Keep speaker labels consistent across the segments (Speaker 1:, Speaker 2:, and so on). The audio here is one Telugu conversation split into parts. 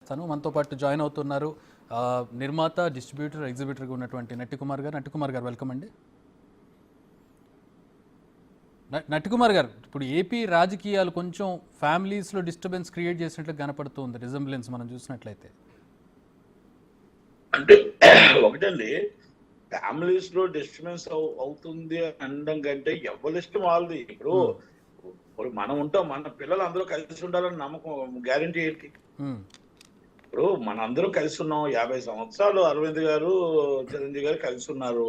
Speaker 1: చేస్తాను. మనతో పాటు జాయిన్ అవుతున్నారు నిర్మాత, డిస్ట్రిబ్యూటర్, ఎగ్జిబిటర్గా ఉన్నటువంటి నట్టికుమార్ గారు. నట్టికుమార్ గారు వెల్కమ్ అండి. నట్టికుమార్ గారు, ఇప్పుడు ఏపీ రాజకీయాలు కొంచెం ఫ్యామిలీస్లో డిస్టర్బెన్స్ క్రియేట్ చేసినట్లు కనపడుతుంది రిజంబ్లెన్స్ మనం చూసినట్లయితే.
Speaker 2: అంటే ఒకటండి, ఫ్యామిలీస్ లో డిస్టర్బెన్స్ అవుతుంది అనడం కంటే ఎవరి ఇష్టం వాళ్ళది. ఇప్పుడు మనం ఉంటాం, మన పిల్లలు అందరూ కలిసి ఉండాలని నమ్మకం గ్యారంటీ ఏంటి? ఇప్పుడు మన అందరూ కలిసి ఉన్నాం. 50 సంవత్సరాలు అరవింద్ గారు, చిరంజీవి గారు కలిసి ఉన్నారు.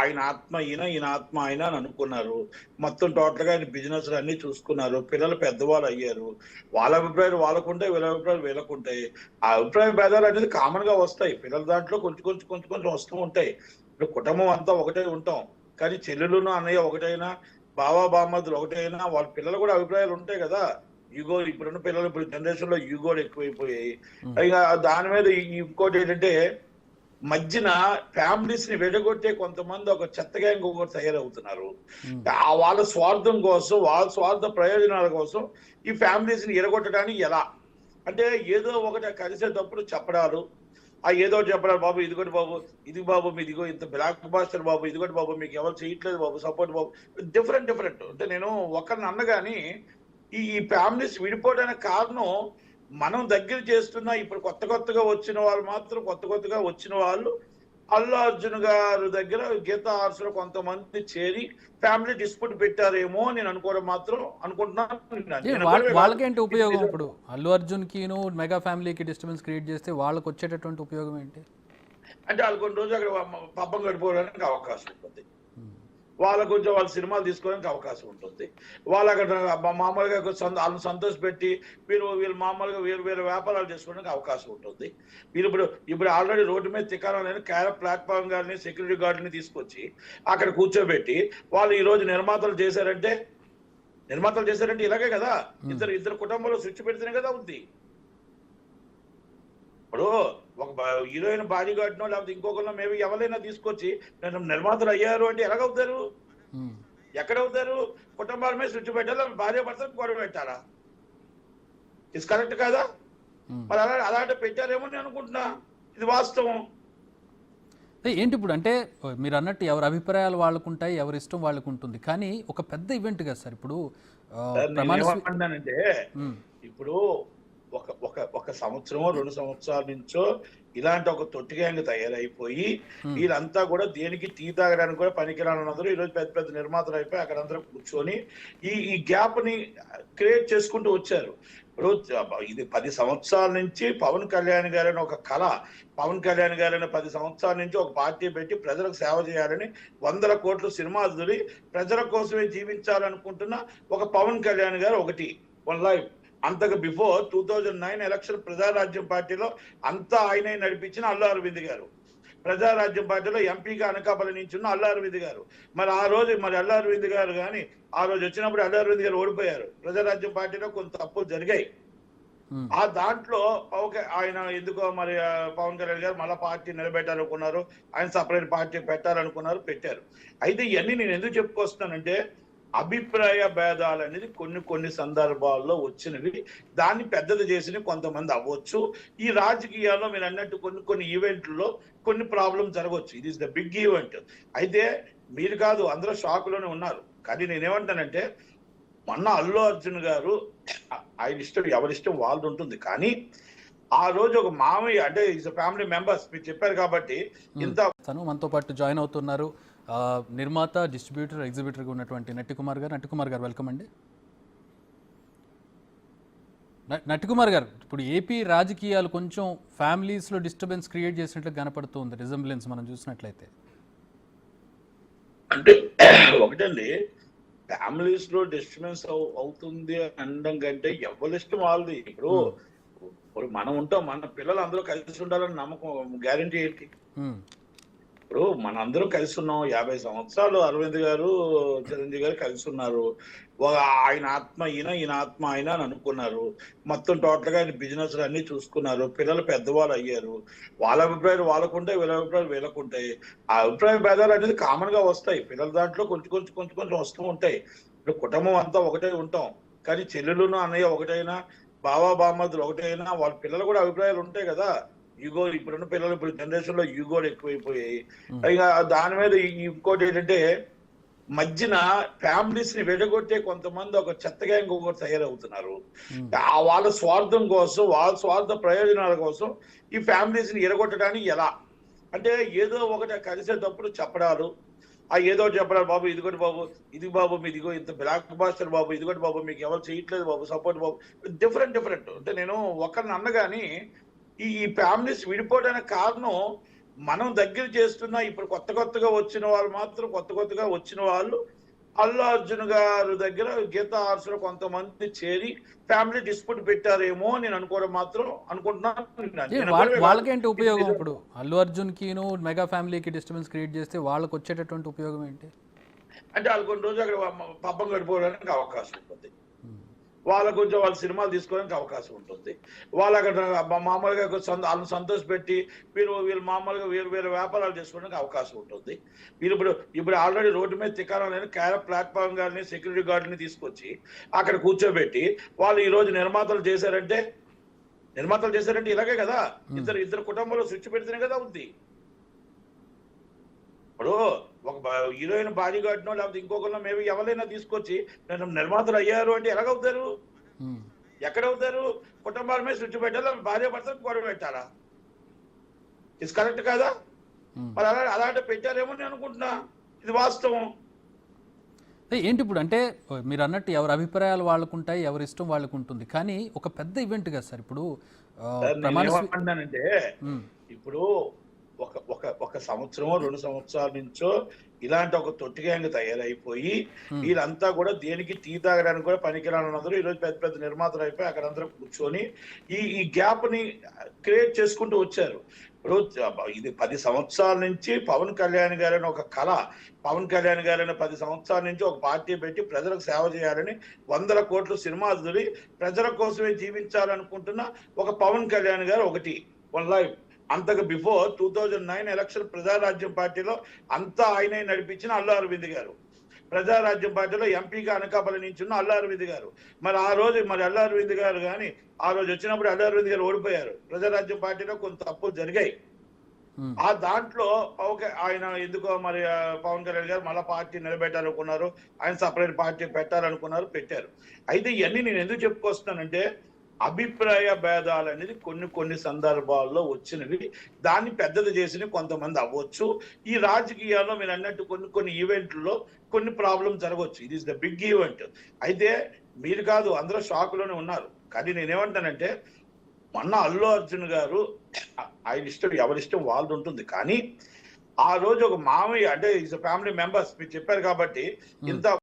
Speaker 2: ఆయన ఆత్మ ఈయన ఆత్మ ఆయన అని అనుకున్నారు. మొత్తం టోటల్ గా ఆయన బిజినెస్ అన్ని చూసుకున్నారు. పిల్లలు పెద్దవాళ్ళు అయ్యారు. వాళ్ళ అభిప్రాయాలు వాళ్ళకుంటాయి, వీళ్ళ అభిప్రాయాలు వీళ్ళకుంటాయి. ఆ అభిప్రాయ భేదాలు అనేది కామన్ గా వస్తాయి. పిల్లల దాంట్లో కొంచెం వస్తూ ఉంటాయి. ఇప్పుడు కుటుంబం అంతా ఒకటే ఉంటాం, కానీ చెల్లెలును అన్నయ్య ఒకటైనా, బావా బామ్మదులు ఒకటైనా, వాళ్ళ పిల్లలు కూడా అభిప్రాయాలు ఉంటాయి కదా. ఈగో ఇప్పుడున్న పిల్లలు, ఇప్పుడు జనరేషన్ లో ఈగోలు ఎక్కువైపోయాయి. ఇక దాని మీద ఇంకోటి ఏంటంటే, మధ్యన ఫ్యామిలీస్ ని విడగొట్టే కొంతమంది ఒక చెత్తగా ఇంకొకటి తయారవుతున్నారు. వాళ్ళ స్వార్థం కోసం, వాళ్ళ స్వార్థ ప్రయోజనాల కోసం ఈ ఫ్యామిలీస్ ని ఎరగొట్టడానికి ఎలా అంటే, ఏదో ఒకటి కలిసేటప్పుడు చెప్పడాలు, ఏదో చెప్పడాలు, బాబు ఇదిగోటి బాబు, ఇది బాబు మీదిగో ఇంత బ్లాక్ బాస్టర్ బాబు, ఇదిగోటి బాబు మీకు ఎవరు చేయట్లేదు బాబు, సపోర్ట్ బాబు, డిఫరెంట్ అంటే నేను ఒకరిని అన్నగాని ఈ ఫ్యామిలీస్ విడిపోవడానికి కారణం మనం దగ్గర చేస్తున్న ఇప్పుడు కొత్తగా వచ్చిన వాళ్ళు అల్లు అర్జున్ గారు దగ్గర గీతా ఆర్ట్స్ లో కొంతమంది చేరి ఫ్యామిలీ డిస్ప్యూట్ పెట్టారేమో నేను అనుకుంటున్నాను.
Speaker 1: వాళ్ళకేంటి ఉపయోగం? ఇప్పుడు అల్లు అర్జున్ కి మెగా ఫ్యామిలీకి డిస్టర్బెన్స్ క్రియేట్ చేస్తే వాళ్ళకి వచ్చేటటువంటి ఉపయోగం ఏంటి?
Speaker 2: అంటే వాళ్ళు కొన్ని రోజులు అక్కడ పబ్బం గడిపోవడానికి అవకాశం ఉంటుంది. వాళ్ళ కొంచెం వాళ్ళ సినిమాలు తీసుకోవడానికి అవకాశం ఉంటుంది. వాళ్ళు అక్కడ మామూలుగా వాళ్ళని సంతోష పెట్టి వీళ్ళు మామూలుగా వేరు వ్యాపారాలు చేసుకోవడానికి అవకాశం ఉంటుంది. వీళ్ళు ఇప్పుడు ఆల్రెడీ రోడ్డు మీద తిక్కాలని ప్లాట్ఫామ్ గారిని, సెక్యూరిటీ గార్డుని తీసుకొచ్చి అక్కడ కూర్చోబెట్టి వాళ్ళు ఈ రోజు నిర్మాతలు చేశారంటే ఇలాగే కదా. ఇద్దరు కుటుంబంలో స్విచ్ పెడితేనే కదా ఉంది. ఇప్పుడు ఒక హీరోయిన్ బాడీ గార్డ్నో లేకపోతే ఇంకొకరినో మేబీ ఎవరైనా తీసుకొచ్చి నిర్మాతలు అయ్యారు అంటే ఎలాగవుతారు? ఎక్కడవుతారు? కుటుంబాల మీద స్విచ్ పెట్టాలి, భార్య భర్తకు గొడవ పెట్టాలా? ఇది కరెక్ట్ కాదా? మరి అలాంటి పెట్టారేమో నేను అనుకుంటున్నా. ఇది వాస్తవం
Speaker 1: ఏంటి ఇప్పుడు అంటే మీరు అన్నట్టు ఎవరి అభిప్రాయాలు వాళ్ళకు ఉంటాయి, ఎవరి ఇష్టం వాళ్ళకు ఉంటుంది. కానీ ఒక పెద్ద ఈవెంట్ కదా సార్. ఇప్పుడు
Speaker 2: ఏమంటున్నానంటే, ఇప్పుడు ఒక సంవత్సరమో 2 సంవత్సరాల నుంచో ఇలాంటి ఒక తొట్టి గ్యాంగ్ తయారైపోయి వీళ్ళంతా కూడా దేనికి టీ తాగడానికి కూడా పనికిరానందరూ ఈరోజు పెద్ద నిర్మాతలు అయిపోయి అక్కడ అందరూ కూర్చొని ఈ గ్యాప్ ని క్రియేట్ చేసుకుంటూ వచ్చారు. ఇప్పుడు ఇది 10 సంవత్సరాల నుంచి పవన్ కళ్యాణ్ గారని ఒక కళ, పవన్ కళ్యాణ్ గారని 10 సంవత్సరాల నుంచి ఒక పార్టీ పెట్టి ప్రజలకు సేవ చేయాలని 100 కోట్ల సినిమాలు వదిలి ప్రజల కోసమే జీవించాలనుకుంటున్న ఒక పవన్ కళ్యాణ్ గారు ఒకటి వన్ లైఫ్. అంతకు బిఫోర్ 2009 ఎలక్షన్ ప్రజారాజ్యం పార్టీలో అంతా ఆయనే నడిపించిన అల్లు అరవింద్ గారు, ప్రజారాజ్యం పార్టీలో ఎంపీగా అనకాపల్లి నుంచి ఉన్న అల్లు అరవింద్ గారు. మరి ఆ రోజు అల్లు అరవింద్ గారు కానీ ఆ రోజు వచ్చినప్పుడు అల్లు అరవింద్ గారు ఓడిపోయారు. ప్రజారాజ్యం పార్టీలో కొంత తప్పులు జరిగాయి. ఆ దాంట్లో ఆయన ఎందుకో మరి పవన్ కళ్యాణ్ గారు మళ్ళా పార్టీ నిలబెట్టాలనుకున్నారు, ఆయన సపరేట్ పార్టీ పెట్టాలనుకున్నారు, పెట్టారు. అయితే ఇవన్నీ నేను ఎందుకు చెప్పుకొస్తున్నానంటే, అభిప్రాయ భేదాలు అనేది కొన్ని సందర్భాల్లో వచ్చినవి, దాన్ని పెద్దది చేసిన కొంతమంది అవ్వచ్చు. ఈ రాజకీయాల్లో మీరు అన్నట్టు కొన్ని ఈవెంట్లలో కొన్ని ప్రాబ్లమ్స్ జరగవచ్చు. ఇది ఇస్ ద బిగ్ ఈవెంట్. అయితే మీరు కాదు, అందరూ షాక్ లోనే ఉన్నారు. కానీ నేనేమంటానంటే, మొన్న అల్లు అర్జున్ గారు ఆయన ఇష్టం, ఎవరిష్టం వాళ్ళది ఉంటుంది. కానీ ఆ రోజు ఒక మామయ్య అంటే ఫ్యామిలీ మెంబర్స్ మీరు చెప్పారు కాబట్టి
Speaker 1: మనతో పాటు జాయిన్ అవుతున్నారు నిర్మాత, డిస్ట్రిబ్యూటర్, ఎగ్జిబిటర్గా ఉన్నటువంటి నట్టికుమార్ గారు. నట్టికుమార్ గారు వెల్కమ్ అండి. నట్టికుమార్ గారు, ఇప్పుడు ఏపీ రాజకీయాలు కొంచెం ఫ్యామిలీస్లో డిస్టర్బెన్స్ క్రియేట్ చేసినట్లు కనపడుతుంది రిజంబ్లెన్స్ మనం చూసినట్లయితే.
Speaker 2: అంటే ఒకటండి, ఫ్యామిలీస్ లో డిస్టర్బెన్స్ అవుతుంది అనడం కంటే ఎవరి ఇష్టం వాళ్ళది. ఇప్పుడు మనం ఉంటాం, మన పిల్లలు అందరూ కలిసి ఉండాలని నమ్మకం గ్యారంటీ ఏంటి? ఇప్పుడు మన అందరూ కలిసి ఉన్నాం. 50 సంవత్సరాలు అరవింద్ గారు, చిరంజీవి గారు కలిసి ఉన్నారు. ఆయన ఆత్మ ఈయన ఆత్మ ఆయన అని అనుకున్నారు. మొత్తం టోటల్ గా ఆయన బిజినెస్ అన్ని చూసుకున్నారు. పిల్లలు పెద్దవాళ్ళు అయ్యారు. వాళ్ళ అభిప్రాయాలు వాళ్ళకుంటాయి, వీళ్ళ అభిప్రాయాలు వీళ్ళకుంటాయి. ఆ అభిప్రాయ భేదాలు అనేది కామన్ గా వస్తాయి. పిల్లల దాంట్లో కొంచెం వస్తూ ఉంటాయి. ఇప్పుడు కుటుంబం అంతా ఒకటే ఉంటాం, కానీ చెల్లెలును అన్నయ్య ఒకటైనా, బావా బామ్మతులు ఒకటైనా వాళ్ళ పిల్లలు కూడా అభిప్రాయాలు ఉంటాయి కదా. ఈగో ఇప్పుడున్న పిల్లలు ఇప్పుడు జనరేషన్ లో ఈగోలు ఎక్కువైపోయాయి. ఇక దాని మీద ఇంకోటి ఏంటంటే మధ్యన ఫ్యామిలీస్ ని విడగొట్టే కొంతమంది ఒక చెత్తగా ఇంకొకటి తయారవుతున్నారు. వాళ్ళ స్వార్థం కోసం, వాళ్ళ స్వార్థ ప్రయోజనాల కోసం ఈ ఫ్యామిలీస్ ని ఎరగొట్టడానికి ఎలా అంటే ఏదో ఒకటి కలిసేటప్పుడు చెప్పడాలు, ఏదో చెప్పడాలి, బాబు ఇదిగోటి బాబు, ఇది బాబు మీదిగో ఇంత బ్లాక్ బాస్టర్ బాబు, ఇదిగోటి బాబు మీకు ఎవరు చేయట్లేదు బాబు, సపోర్ట్ బాబు, డిఫరెంట్ అంటే నేను ఒకరిని అన్నగాని ఈ ఫ్యామిలీస్ విడిపోవడానికి కారణం మనం దగ్గర చేస్తున్న ఇప్పుడు కొత్తగా వచ్చిన వాళ్ళు మాత్రం కొత్తగా వచ్చిన వాళ్ళు అల్లు అర్జున్ గారు దగ్గర గీతా ఆర్ట్స్ లో కొంతమంది చేరి ఫ్యామిలీ డిస్ప్యూట్ పెట్టారేమో నేను అనుకోవడం మాత్రం అనుకుంటున్నాను.
Speaker 1: వాళ్ళకేంటి ఉపయోగం? ఇప్పుడు అల్లు అర్జున్ కిను మెగా ఫ్యామిలీకి డిస్టర్బెన్స్ క్రియేట్ చేస్తే వాళ్ళకి వచ్చేటటువంటి ఉపయోగం ఏంటి?
Speaker 2: అంటే వాళ్ళు కొన్ని రోజులు అక్కడ పబ్బం గడిపోవడానికి అవకాశం ఉంటుంది, వాళ్ళకు కొంచెం వాళ్ళ సినిమాలు తీసుకోవడానికి అవకాశం ఉంటుంది, వాళ్ళు అక్కడ మామూలుగా వాళ్ళని సంతోషపెట్టి వీళ్ళు మామూలుగా వేరు వ్యాపారాలు చేసుకోవడానికి అవకాశం ఉంటుంది. వీళ్ళు ఇప్పుడు ఆల్రెడీ రోడ్డు మీద తికారాలని ప్లాట్ఫామ్ గారిని సెక్యూరిటీ గార్డుని తీసుకొచ్చి అక్కడ కూర్చోబెట్టి వాళ్ళు ఈ రోజు నిర్మాతలు చేశారంటే ఇలాగే కదా. ఇద్దరు కుటుంబంలో స్విచ్ పెడితేనే కదా ఉంది. ఇప్పుడు ఒక హీరోయిన్ బాడీ గార్డ్నో లేకపోతే ఇంకొకరినో మేబీ ఎవరైనా తీసుకొచ్చి నిర్మాతలు అయ్యారు అంటే ఎలాగవుతారు? ఎక్కడవుతారు? కుటుంబాల మీద స్విచ్ పెట్టాలా, భార్య భర్తకు గొడవ పెట్టాలా? ఇది కరెక్ట్ కాదా? మరి అలాంటి పెట్టారేమో నేను అనుకుంటున్నా. ఇది వాస్తవం.
Speaker 1: ఏంటి ఇప్పుడు అంటే మీరు అన్నట్టు ఎవరి అభిప్రాయాలు వాళ్ళకు ఉంటాయి, ఎవరి ఇష్టం వాళ్ళకు ఉంటుంది. కానీ ఒక పెద్ద ఈవెంట్ కదా సార్. ఇప్పుడు
Speaker 2: ఏమంటున్నానంటే ఇప్పుడు ఒక సంవత్సరమో 2 సంవత్సరాల నుంచో ఇలాంటి ఒక తొట్టిగ్యాంగ్ తయారైపోయి వీళ్ళంతా కూడా దేనికి టీ తాగడానికి కూడా పనికిరానందరూ ఈరోజు పెద్ద నిర్మాతలు అయిపోయి అక్కడ అందరూ కూర్చొని ఈ గ్యాప్ ని క్రియేట్ చేసుకుంటూ వచ్చారు. ఇప్పుడు ఇది 10 సంవత్సరాల నుంచి పవన్ కళ్యాణ్ గారని ఒక కళ, పవన్ కళ్యాణ్ గారని 10 సంవత్సరాల నుంచి ఒక పార్టీ పెట్టి ప్రజలకు సేవ చేయాలని 100 కోట్ల సినిమాలు దొరి ప్రజల కోసమే జీవించాలనుకుంటున్న ఒక పవన్ కళ్యాణ్ గారు ఒకటి వన్ లైఫ్. అంతకు బిఫోర్ 2009 ఎలక్షన్ ప్రజారాజ్యం పార్టీలో అంతా ఆయనే నడిపించిన అల్లు అరవింద్ గారు, ప్రజారాజ్యం పార్టీలో ఎంపీగా అనకాపల్లి నుంచి ఉన్న అల్లు అరవింద్ గారు. మరి ఆ రోజు అల్లు అరవింద్ గారు కానీ ఆ రోజు వచ్చినప్పుడు అల్లు అరవింద్ గారు ఓడిపోయారు. ప్రజారాజ్యం పార్టీలో కొంత తప్పులు జరిగాయి. ఆ దాంట్లో ఆయన ఎందుకో మరి పవన్ కళ్యాణ్ గారు మళ్ళా పార్టీ నిలబెట్టాలనుకున్నారు, ఆయన సపరేట్ పార్టీ పెట్టాలనుకున్నారు, పెట్టారు. అయితే ఇవన్నీ నేను ఎందుకు చెప్పుకొస్తున్నానంటే అభిప్రాయ భేదాలు అనేది కొన్ని సందర్భాల్లో వచ్చినవి, దాన్ని పెద్దది చేసిన కొంతమంది అవ్వచ్చు. ఈ రాజకీయాల్లో మీరు అన్నట్టు కొన్ని ఈవెంట్లలో కొన్ని ప్రాబ్లమ్స్ జరగవచ్చు. ఇది ఇస్ ద బిగ్ ఈవెంట్. అయితే మీరు కాదు, అందరూ షాక్ లోనే ఉన్నారు. కానీ నేనేమంటానంటే మొన్న అల్లు అర్జున్ గారు ఆయన ఇష్టం, ఎవరిష్టం వాళ్ళది ఉంటుంది. కానీ ఆ రోజు ఒక మామయ్య అంటే ఫ్యామిలీ మెంబర్స్ మీరు చెప్పారు కాబట్టి ఇంత